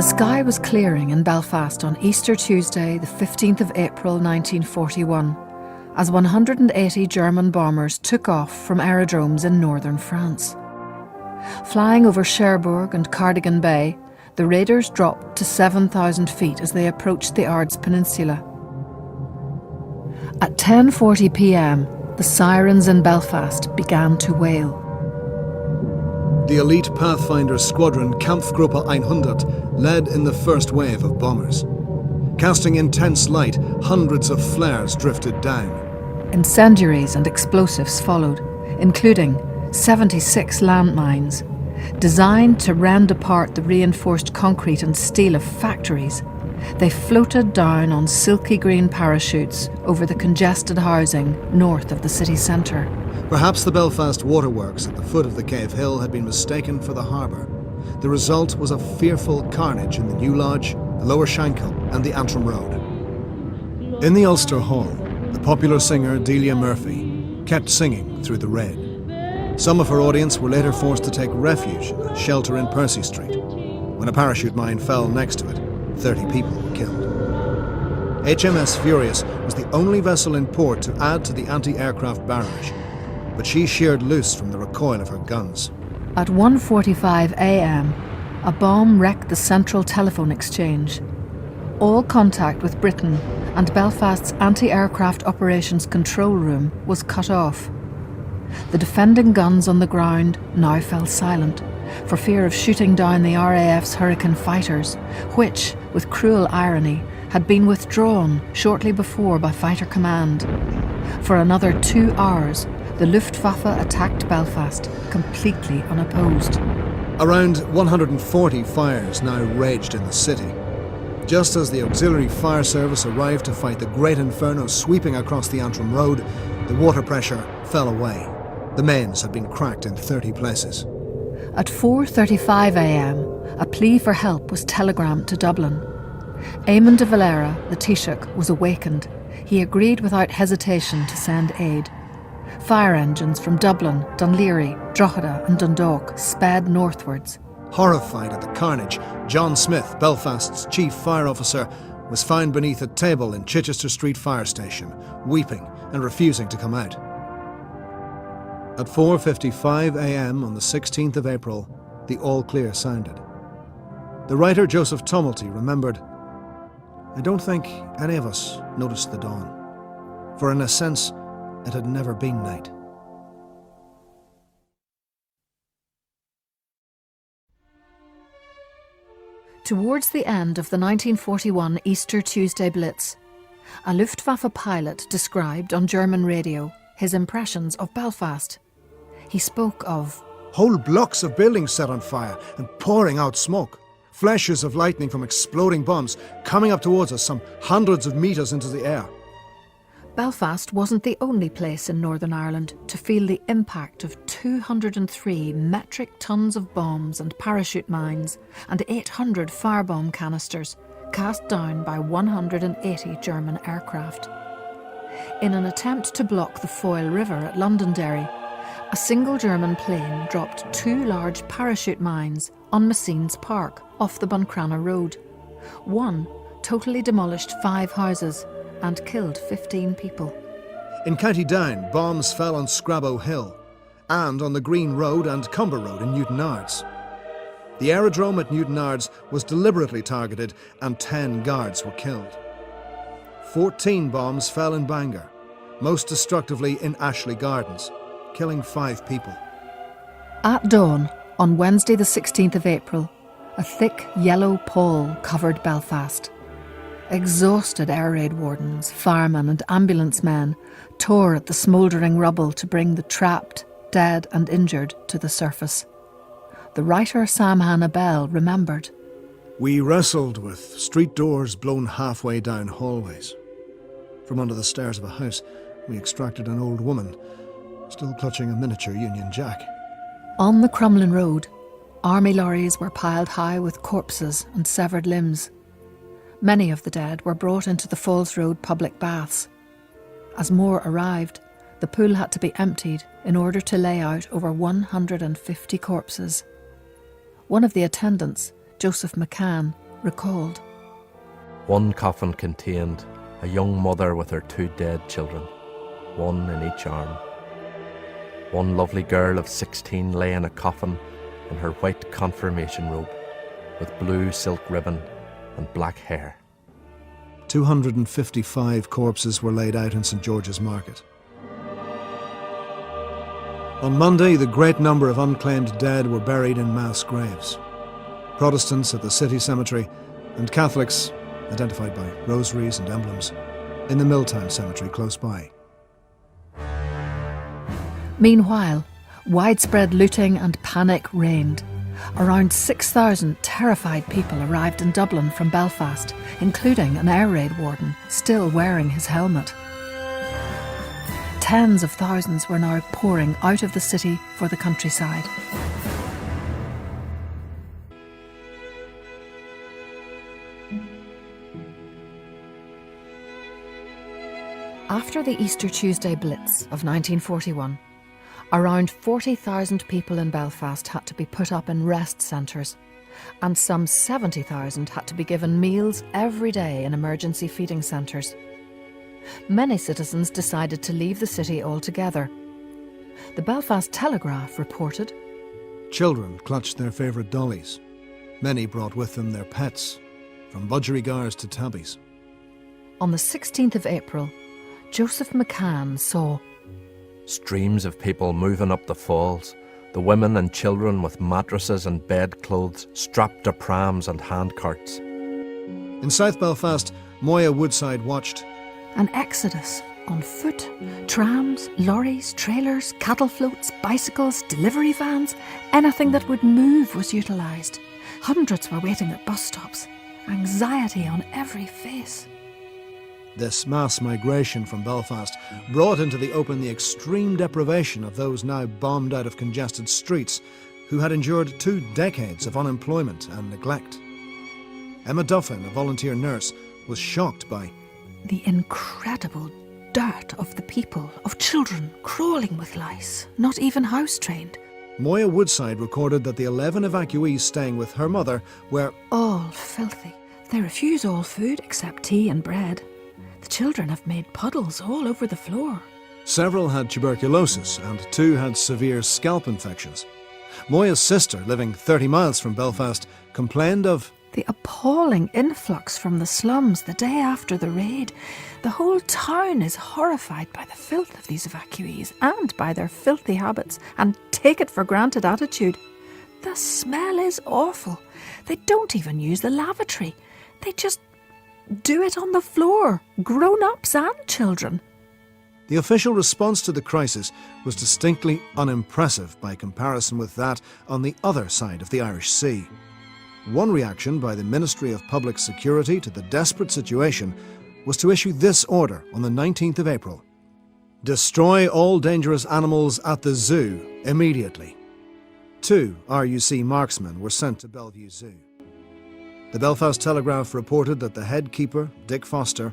The sky was clearing in Belfast on Easter Tuesday, the 15th of April 1941, as 180 German bombers took off from aerodromes in northern France. Flying over Cherbourg and Cardigan Bay, the raiders dropped to 7,000 feet as they approached the Ards Peninsula. At 10:40 p.m, the sirens in Belfast began to wail. The elite Pathfinder squadron Kampfgruppe 100 led in the first wave of bombers. Casting intense light, hundreds of flares drifted down. Incendiaries and explosives followed, including 76 landmines, designed to rend apart the reinforced concrete and steel of factories. They floated down on silky green parachutes over the congested housing north of the city centre. Perhaps the Belfast waterworks at the foot of the Cave Hill had been mistaken for the harbour. The result was a fearful carnage in the New Lodge, the Lower Shankill and the Antrim Road. In the Ulster Hall, the popular singer Delia Murphy kept singing through the raid. Some of her audience were later forced to take refuge in a shelter in Percy Street. When a parachute mine fell next to it, 30 people were killed. HMS Furious was the only vessel in port to add to the anti-aircraft barrage, but she sheared loose from the recoil of her guns. At 1:45 a.m, a bomb wrecked the central telephone exchange. All contact with Britain and Belfast's anti-aircraft operations control room was cut off. The defending guns on the ground now fell silent, for fear of shooting down the RAF's Hurricane fighters, which, with cruel irony, had been withdrawn shortly before by Fighter Command. For another 2 hours, the Luftwaffe attacked Belfast, completely unopposed. Around 140 fires now raged in the city. Just as the auxiliary fire service arrived to fight the Great Inferno sweeping across the Antrim Road, the water pressure fell away. The mains had been cracked in 30 places. At 4:35 a.m, a plea for help was telegrammed to Dublin. Eamon de Valera, the Taoiseach, was awakened. He agreed without hesitation to send aid. Fire engines from Dublin, Dunleary, Drogheda and Dundalk sped northwards. Horrified at the carnage, John Smith, Belfast's chief fire officer, was found beneath a table in Chichester Street Fire Station, weeping and refusing to come out. At 4:55 a.m. on the 16th of April, the all-clear sounded. The writer Joseph Tumulty remembered, "I don't think any of us noticed the dawn, for in a sense it had never been night." Towards the end of the 1941 Easter Tuesday Blitz, a Luftwaffe pilot described on German radio his impressions of Belfast. He spoke of whole blocks of buildings set on fire and pouring out smoke. Flashes of lightning from exploding bombs coming up towards us some hundreds of metres into the air. Belfast wasn't the only place in Northern Ireland to feel the impact of 203 metric tons of bombs and parachute mines and 800 firebomb canisters cast down by 180 German aircraft. In an attempt to block the Foyle River at Londonderry, a single German plane dropped 2 large parachute mines on Messines Park off the Buncrana Road. One totally demolished 5 houses and killed 15 people. In County Down, bombs fell on Scrabo Hill and on the Green Road and Cumber Road in Newtonards. The aerodrome at Newtonards was deliberately targeted and 10 guards were killed. 14 bombs fell in Bangor, most destructively in Ashley Gardens, killing 5 people. At dawn, on Wednesday the 16th of April, a thick yellow pall covered Belfast. Exhausted air raid wardens, firemen and ambulance men tore at the smouldering rubble to bring the trapped, dead and injured to the surface. The writer Sam Hannah Bell remembered, "We wrestled with street doors blown halfway down hallways. From under the stairs of a house, we extracted an old woman, still clutching a miniature Union Jack." On the Crumlin Road, army lorries were piled high with corpses and severed limbs. Many of the dead were brought into the Falls Road public baths. As more arrived, the pool had to be emptied in order to lay out over 150 corpses. One of the attendants, Joseph McCann, recalled. One coffin contained a young mother with her 2 dead children, one in each arm. One lovely girl of 16 lay in a coffin in her white confirmation robe, with blue silk ribbon and black hair. 255 corpses were laid out in St George's Market. On Monday, the great number of unclaimed dead were buried in mass graves. Protestants at the city cemetery and Catholics, identified by rosaries and emblems, in the Milltown cemetery close by. Meanwhile, widespread looting and panic reigned. Around 6,000 terrified people arrived in Dublin from Belfast, including an air raid warden still wearing his helmet. Tens of thousands were now pouring out of the city for the countryside. After the Easter Tuesday Blitz of 1941, around 40,000 people in Belfast had to be put up in rest centres, and some 70,000 had to be given meals every day in emergency feeding centres. Many citizens decided to leave the city altogether. The Belfast Telegraph reported, Children clutched their favourite dollies. Many brought with them their pets, from budgerigars to tabbies. On the 16th of April, Joseph McCann saw Streams of people moving up the falls, the women and children with mattresses and bedclothes strapped to prams and handcarts. In South Belfast, Moya Woodside watched an exodus on foot. Trams, lorries, trailers, cattle floats, bicycles, delivery vans, anything that would move was utilised. Hundreds were waiting at bus stops, anxiety on every face. This mass migration from Belfast brought into the open the extreme deprivation of those now bombed out of congested streets who had endured 2 decades of unemployment and neglect. Emma Duffin, a volunteer nurse, was shocked by the incredible dirt of the people, of children crawling with lice, not even house-trained. Moya Woodside recorded that the 11 evacuees staying with her mother were all filthy. They refuse all food except tea and bread. The children have made puddles all over the floor. Several had tuberculosis and 2 had severe scalp infections. Moya's sister, living 30 miles from Belfast, complained of the appalling influx from the slums the day after the raid. The whole town is horrified by the filth of these evacuees and by their filthy habits and take-it-for-granted attitude. The smell is awful. They don't even use the lavatory. They just do it on the floor, grown-ups and children. The official response to the crisis was distinctly unimpressive by comparison with that on the other side of the Irish Sea. One reaction by the Ministry of Public Security to the desperate situation was to issue this order on the 19th of April. Destroy all dangerous animals at the zoo immediately. 2 RUC marksmen were sent to Bellevue Zoo. The Belfast Telegraph reported that the head keeper, Dick Foster,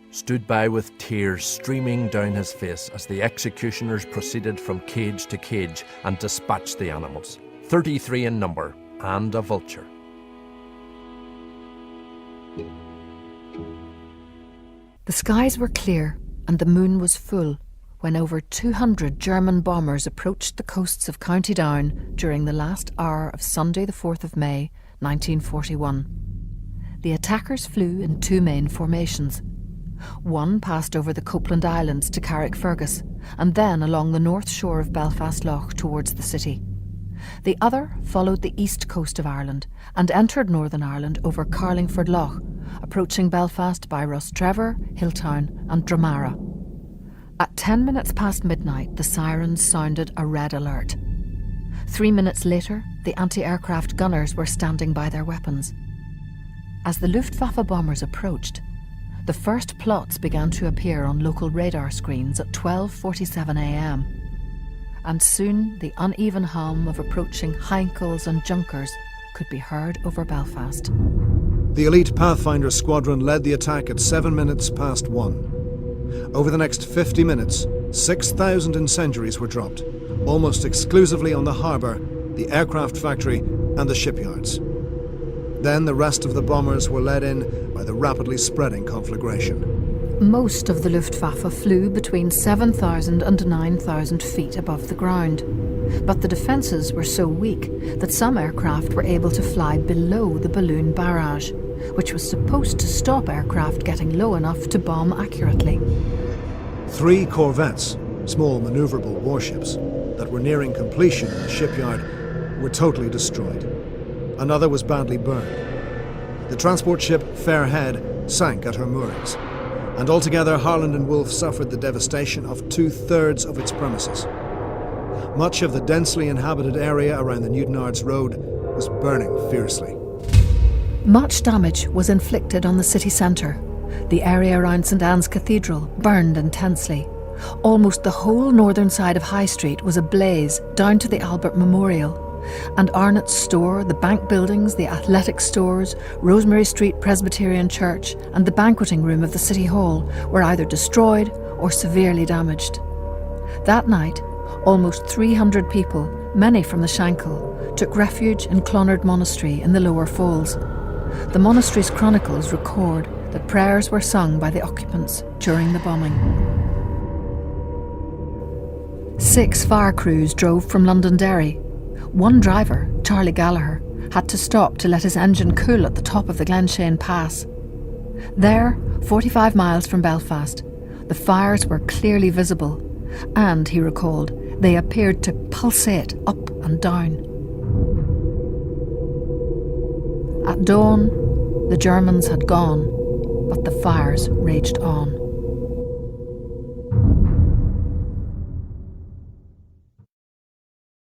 stood by with tears streaming down his face as the executioners proceeded from cage to cage and dispatched the animals, 33 in number, and a vulture. The skies were clear and the moon was full when over 200 German bombers approached the coasts of County Down during the last hour of Sunday the 4th of May, 1941. The attackers flew in 2 main formations. One passed over the Copeland Islands to Carrickfergus and then along the north shore of Belfast Lough towards the city. The other followed the east coast of Ireland and entered Northern Ireland over Carlingford Lough, approaching Belfast by Rostrevor, Hilltown and Dramara. At 10 minutes past midnight, the sirens sounded a red alert. 3 minutes later, the anti-aircraft gunners were standing by their weapons. As the Luftwaffe bombers approached, the first plots began to appear on local radar screens at 12:47 a.m. And soon the uneven hum of approaching Heinkels and Junkers could be heard over Belfast. The elite Pathfinder squadron led the attack at 7 minutes past 1. Over the next 50 minutes, 6,000 incendiaries were dropped, almost exclusively on the harbour, the aircraft factory and the shipyards. Then the rest of the bombers were led in by the rapidly spreading conflagration. Most of the Luftwaffe flew between 7,000 and 9,000 feet above the ground. But the defences were so weak that some aircraft were able to fly below the balloon barrage, which was supposed to stop aircraft getting low enough to bomb accurately. 3 corvettes, small manoeuvrable warships, that were nearing completion in the shipyard were totally destroyed. Another was badly burned. The transport ship Fairhead sank at her moorings, and altogether Harland and Wolff suffered the devastation of 2/3 of its premises. Much of the densely inhabited area around the Newtonards Road was burning fiercely. Much damage was inflicted on the city centre. The area around St Anne's Cathedral burned intensely. Almost the whole northern side of High Street was ablaze down to the Albert Memorial. And Arnott's store, the bank buildings, the athletic stores, Rosemary Street Presbyterian Church and the banqueting room of the City Hall were either destroyed or severely damaged. That night, almost 300 people, many from the Shankill, took refuge in Clonard Monastery in the Lower Falls. The monastery's chronicles record that prayers were sung by the occupants during the bombing. 6 fire crews drove from Londonderry. One driver, Charlie Gallagher, had to stop to let his engine cool at the top of the Glenshane Pass. There, 45 miles from Belfast, the fires were clearly visible, and, he recalled, they appeared to pulsate up and down. At dawn, the Germans had gone, but the fires raged on.